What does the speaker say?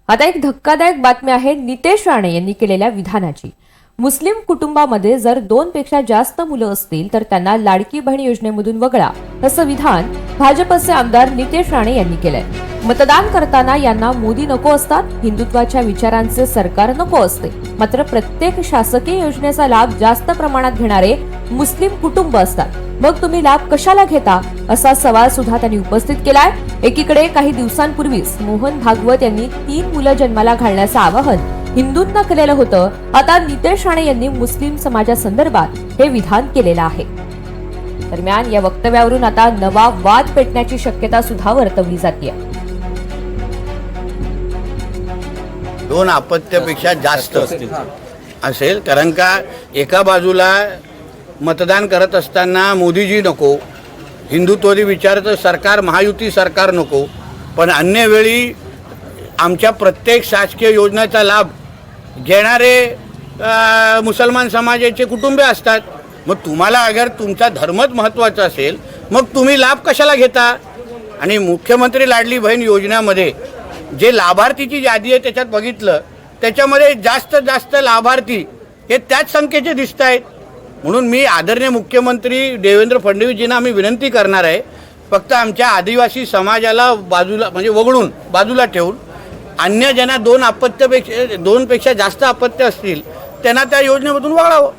आता एक धक्कादायक बातमी आहे नितेश राणे यांनी केलेल्या विधानाची। मुस्लिम कुटुंबामध्ये जर 2 पेक्षा जास्त मुलं असतील तर त्यांना लाडकी बहीण योजनेमधून वगळा, असं विधान भाजपचे आमदार नितेश राणे यांनी केलंय। मतदान करताना यांना मोदी नको असतात, हिंदुत्वाच्या विचारांचे सरकार नको असते, मात्र प्रत्येक शासकीय योजनेचा लाभ जास्त प्रमाणात घेणारे मुस्लिम कुटुंब असतात, मग तुम्ही लाभ कशाला घेता, असा सवाल सुद्धा त्यांनी उपस्थित केलाय। एकीकडे काही दिवसांपूर्वीच मोहन भागवत यांनी 3 मुलं जन्माला घालण्याचं आवाहन हिंदूंना केलेलं होतं। आता नितेश राणे यांनी मुस्लिम समाजासंदर्भात हे विधान केलेलं आहे। दरम्यान या वक्तव्यावरून आता नवा वाद पेटण्याची शक्यता सुद्धा वर्तवली जाते। 2 अपत्यापेक्षा जास्त असेल, कारण का एका बाजूला मतदान करत असताना मोदीजी नको, हिंदुत्वादी विचाराचं सरकार, महायुती सरकार नको, पण अन्य वेळी आमच्या प्रत्येक शासकीय योजनेचा लाभ घेणारे मुसलमान समाजाचे कुटुंबे असतात। मग तुम्हाला अगर तुमचा धर्मच महत्त्वाचा असेल, मग तुम्ही लाभ कशाला घेता? आणि मुख्यमंत्री लाडली बहीण योजनेमध्ये जे लाभार्थीची यादी आहे त्याच्यात बघितलं, त्याच्यामध्ये जास्त लाभार्थी हे त्याच संख्येचे दिसत आहेत। म्हणून मी आदरणीय मुख्यमंत्री देवेंद्र फडणवीसजींना आम्ही विनंती करणार आहे, फक्त आमच्या आदिवासी समाजाला बाजूला म्हणजे वगळून बाजूला ठेवून अन्य ज्यांना 2 पेक्षा जास्त अपत्य असतील त्यांना त्या योजनेमधून वगळावं।